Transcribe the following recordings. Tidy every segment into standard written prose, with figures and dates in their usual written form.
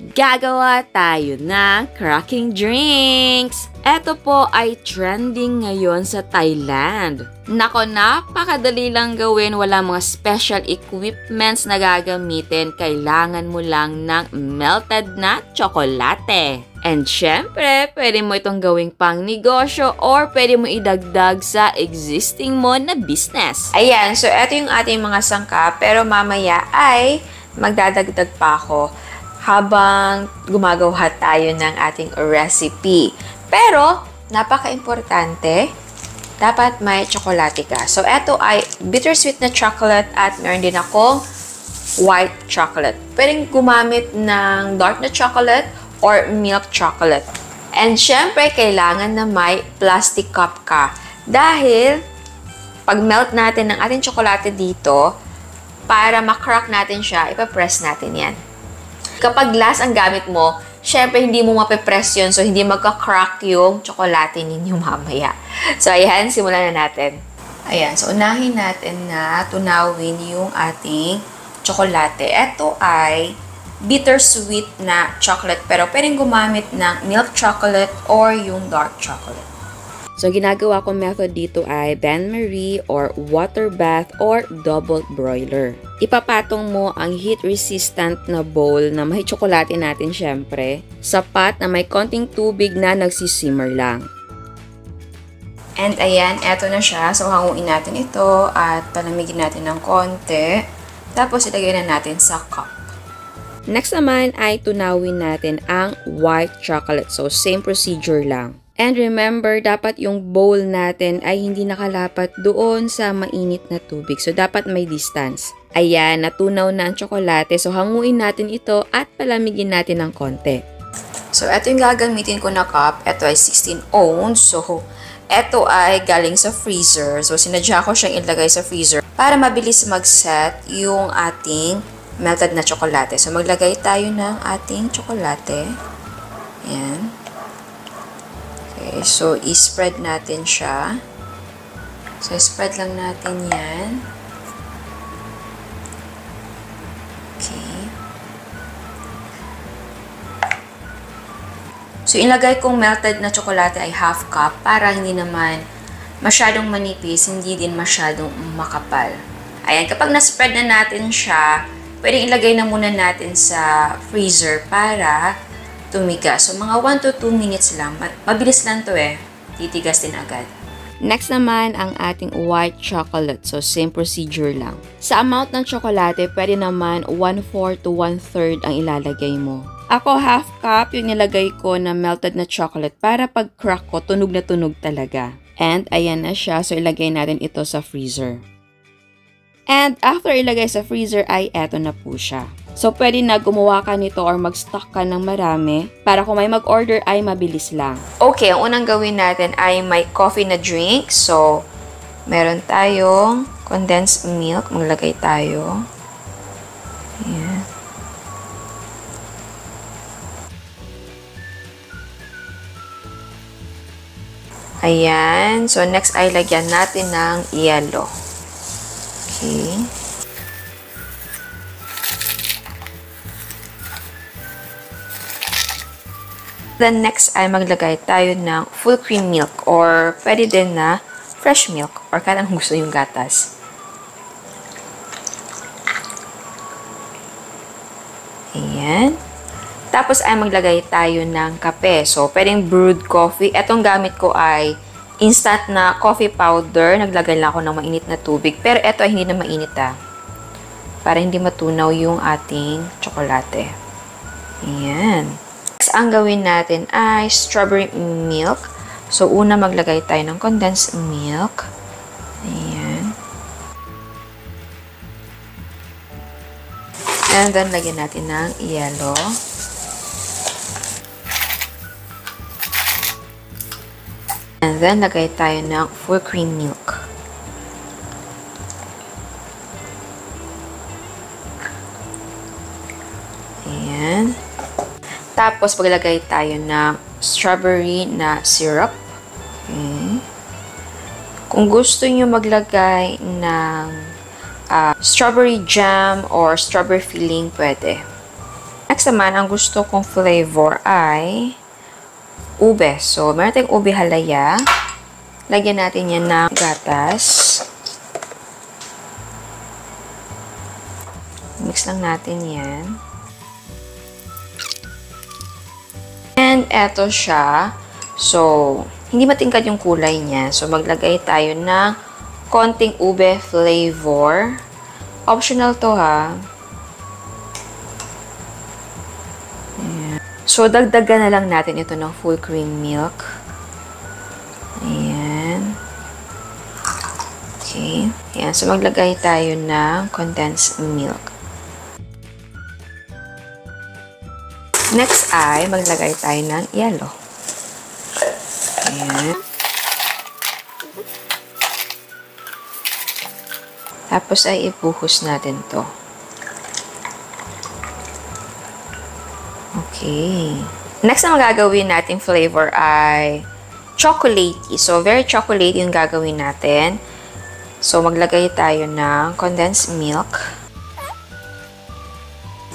Gagawa tayo ng cracking drinks! Ito po ay trending ngayon sa Thailand. Nako, napakadali lang gawin, wala mga special equipments na gagamitin. Kailangan mo lang ng melted na tsokolate. And syempre, pwede mo itong gawing pang negosyo or pwede mo idagdag sa existing mo na business. Ayan, so ito yung ating mga sangkap, pero mamaya ay magdadagdag pa ako habang gumagawa tayo ng ating recipe. Pero, napaka-importante, dapat may tsokolate ka. So, ito ay bittersweet na chocolate at meron din akong white chocolate. Pwedeng gumamit ng dark na chocolate or milk chocolate. And syempre, kailangan na may plastic cup ka. Dahil, pag melt natin ng ating tsokolate dito, para makrack natin siya, ipapress natin yan. Kapag glass ang gamit mo, syempre hindi mo mapipress yun, so hindi magka-crack yung tsokolate ninyo mamaya. So, ayan, simulan na natin. Ayan, so unahin natin na tunawin yung ating tsokolate. Ito ay bittersweet na chocolate, pero pwedeng gumamit ng milk chocolate or yung dark chocolate. So, ginagawa kong method dito ay bain-marie or water bath or double broiler. Ipapatong mo ang heat-resistant na bowl na may tsokolate natin syempre sa pot na may konting tubig na nagsisimmer lang. And ayan, eto na siya. So, hanguin natin ito at palamigin natin ng konti. Tapos, ilagay na natin sa cup. Next naman ay tunawin natin ang white chocolate. So, same procedure lang. And remember, dapat yung bowl natin ay hindi nakalapat doon sa mainit na tubig. So, dapat may distance. Ayan, natunaw na ang tsokolate. So, hanguin natin ito at palamigin natin ng konti. So, ito yung gagamitin ko na cup. Ito ay 16 ounce. So, ito ay galing sa freezer. So, sinadya ko siyang ilagay sa freezer para mabilis mag-set yung ating melted na tsokolate. So, maglagay tayo ng ating tsokolate. Ayan. Okay, so, i-spread natin siya. So, spread lang natin yan. Okay. So, ilagay kong melted na tsokolate ay half cup para hindi naman masyadong manipis, hindi din masyadong makapal. Ayan, kapag na-spread na natin siya, pwedeng ilagay na muna natin sa freezer para tumigas. So, mga 1 to 2 minutes lang. Mabilis lang to eh. Titigas din agad. Next naman, ang ating white chocolate. So, same procedure lang. Sa amount ng tsokolate, pwede naman 1/4 to 1/3 ang ilalagay mo. Ako, half cup yung nilagay ko na melted na chocolate para pag crack ko, tunog na tunog talaga. And, ayan na siya. So, ilagay natin ito sa freezer. And, after ilagay sa freezer, ay eto na po siya. So, pwede na gumawa ka nito or mag-stock ka ng marami para kung may mag-order ay mabilis lang. Okay, ang unang gawin natin ay may coffee na drink. So, meron tayong condensed milk. Maglagay tayo. Ayan. Ayan. So, next ay lagyan natin ng yellow. Okay. Then next ay maglagay tayo ng full cream milk or pwede din na fresh milk or kahit anong gusto yung gatas. Ayan. Tapos ay maglagay tayo ng kape. So, pwedeng brewed coffee. Etong gamit ko ay instant na coffee powder. Naglagay lang ako ng mainit na tubig. Pero eto ay hindi na mainit para hindi matunaw yung ating tsokolate. Ayan. Ang gawin natin ay strawberry milk. So, una maglagay tayo ng condensed milk. Ayan. And then, lagyan natin ng yellow. And then, lagay tayo ng full cream milk. Ayan. Tapos, paglagay tayo ng strawberry na syrup. Okay. Kung gusto nyo maglagay ng strawberry jam or strawberry filling, pwede. Next naman, ang gusto kong flavor ay ube. So, meron tayong ube halaya. Lagyan natin yan ng gatas. Mix lang natin yan. And eto siya. So, hindi matingkad yung kulay niya. So, maglagay tayo ng konting ube flavor. Optional to ha. Ayan. So, dagdagan na lang natin ito ng full cream milk. Ayan. Okay. Ayan. So, maglagay tayo ng condensed milk. Next ay, maglagay tayo ng yellow. Ayan. Tapos ay ibuhos natin to. Okay. Next na magagawin nating flavor ay chocolatey. So, very chocolatey yung gagawin natin. So, maglagay tayo ng condensed milk.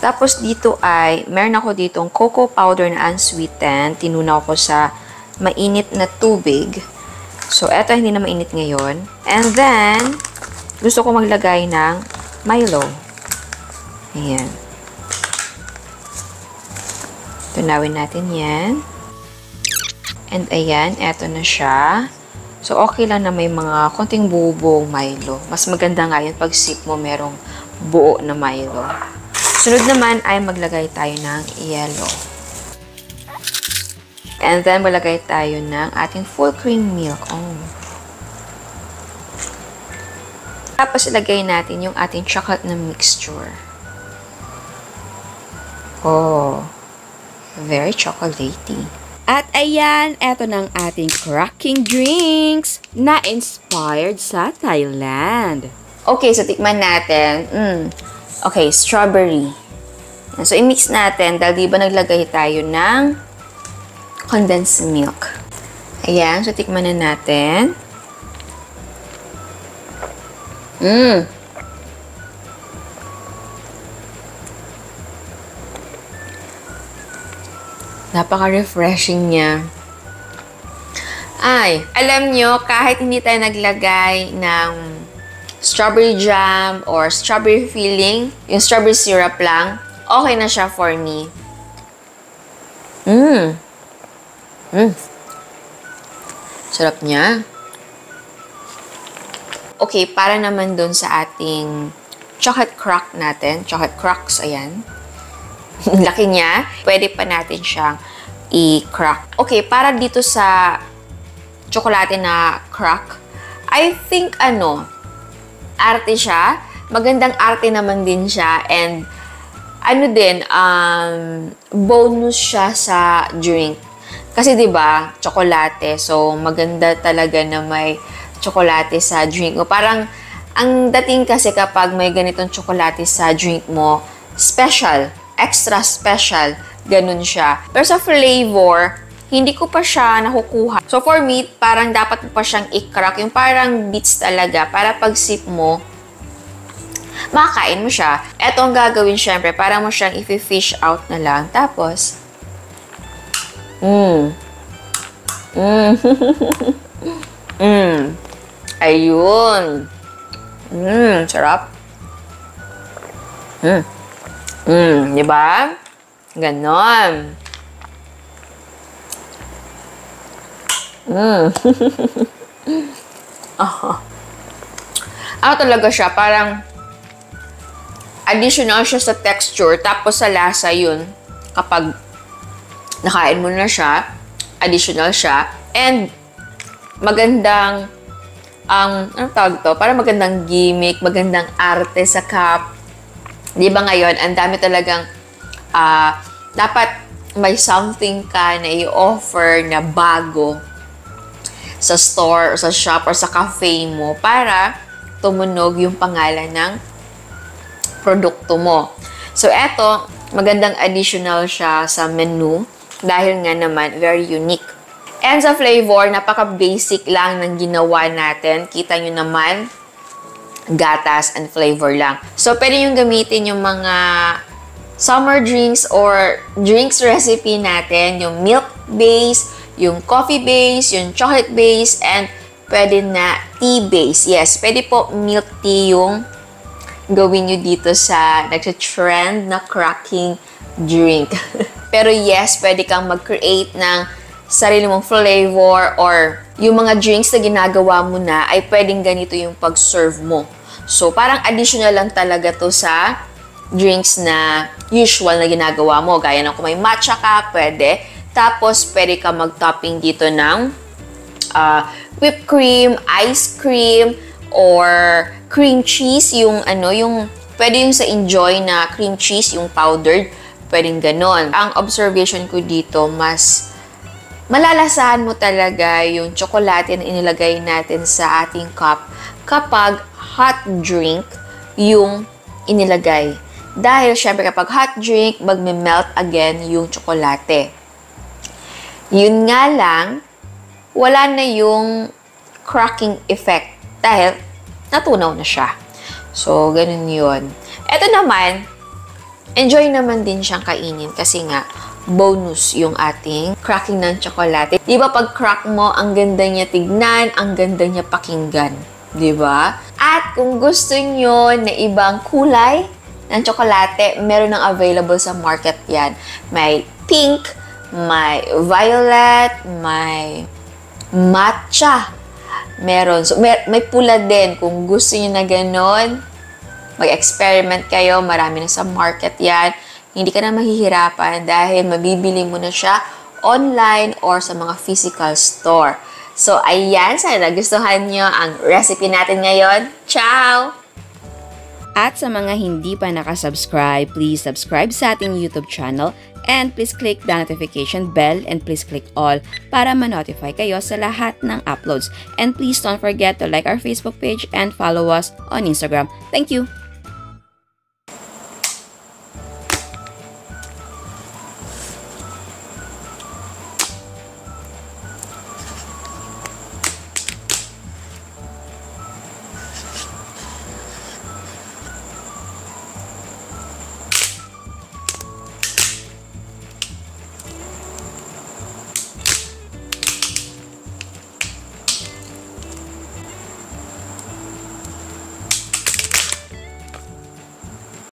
Tapos, dito ay, meron ako ditong cocoa powder na unsweetened. Tinuna ko sa mainit na tubig. So, eto hindi na mainit ngayon. And then, gusto ko maglagay ng Milo. Ayan. Tunawin natin yan. And ayan, eto na siya. So, okay lang na may mga konting buo-buong Milo. Mas maganda nga yun pag sip mo merong buo na Milo. Sunod naman ay maglagay tayo ng yellow. And then, maglagay tayo ng ating full cream milk. Oh. Tapos, ilagay natin yung ating chocolate na mixture. Oh, very chocolatey. At ayan, eto ng ating cracking drinks na inspired sa Thailand. Okay, so tikman natin. Okay, strawberry. So, i-mix natin dahil di ba naglagay tayo ng condensed milk. Ayan, so tikman na natin. Napaka-refreshing niya. Ay, alam nyo, kahit hindi tayo naglagay ng strawberry jam or strawberry filling, yung strawberry syrup lang, okay na siya for me. Sarap niya. Okay, para naman dun sa ating chocolate crack natin. Chocolate cracks, ayan. Laki niya. Pwede pa natin siyang i-crack. Okay, para dito sa chocolate na crack, I think, arte siya. Magandang arte naman din siya. And, bonus siya sa drink. Kasi, di ba, tsokolate. So, maganda talaga na may tsokolate sa drink mo. Parang, ang dating kasi kapag may ganitong tsokolate sa drink mo, special, extra special, ganun siya. Pero sa flavor, hindi ko pa siya nakukuha. So for me, parang dapat mo pa siyang i-crack. Yung parang bits talaga, para pag sip mo, makakain mo siya. Eto ang gagawin syempre, para mo siyang i-fish out na lang. Tapos, ayun. Sarap. Diba? Ganon. Talaga siya, parang additional siya sa texture, tapos sa lasa yun, kapag nakain mo na siya, additional siya, and magandang anong tawag to? Para magandang gimmick, magandang arte sa cup. Di ba ngayon, ang dami talagang dapat may something ka na i-offer na bago sa store, or sa shop, or sa cafe mo para tumunog yung pangalan ng produkto mo. So, eto, magandang additional siya sa menu dahil nga naman, very unique. And sa flavor, napaka-basic lang ng ginawa natin. Kita nyo naman, gatas and flavor lang. So, pwede yung gamitin yung mga summer drinks or drinks recipe natin, yung milk base, yung coffee base, yung chocolate base, and pwede na tea base. Yes, pwede po milk tea yung gawin nyo dito sa nagsa-trend na cracking drink. Pero yes, pwede kang mag-create ng sarili mong flavor or yung mga drinks na ginagawa mo na ay pwedeng ganito yung pag-serve mo. So, parang additional lang talaga to sa drinks na usual na ginagawa mo. Gaya ng kung may matcha ka, pwede. Tapos, pwede ka mag-topping dito ng whipped cream, ice cream, or cream cheese. Yung pwede yung sa Enjoy na cream cheese, yung powdered. Pwedeng ganon. Ang observation ko dito, mas malalasahan mo talaga yung tsokolate na inilagay natin sa ating cup kapag hot drink yung inilagay. Dahil, syempre, kapag hot drink, magme-melt again yung tsokolate. Yun nga lang, wala na yung cracking effect dahil natunaw na siya. So, ganun yun. Ito naman, enjoy naman din siyang kainin kasi nga, bonus yung ating cracking ng tsokolate. Di ba pag crack mo, ang ganda niya tignan, ang ganda niya pakinggan. Di ba? At kung gusto nyo na ibang kulay ng tsokolate, meron ng available sa market yan. May pink, may violet, may matcha. Meron. So, may pula din. Kung gusto nyo na ganon, mag-experiment kayo. Marami na sa market yan. Hindi ka na mahihirapan dahil mabibili mo na siya online or sa mga physical store. So, ayan. Sana nagustuhan nyo ang recipe natin ngayon. Ciao! At sa mga hindi pa nakasubscribe, please subscribe sa ating YouTube channel and please click the notification bell and please click all para ma-notify kayo sa lahat ng uploads. And please don't forget to like our Facebook page and follow us on Instagram. Thank you!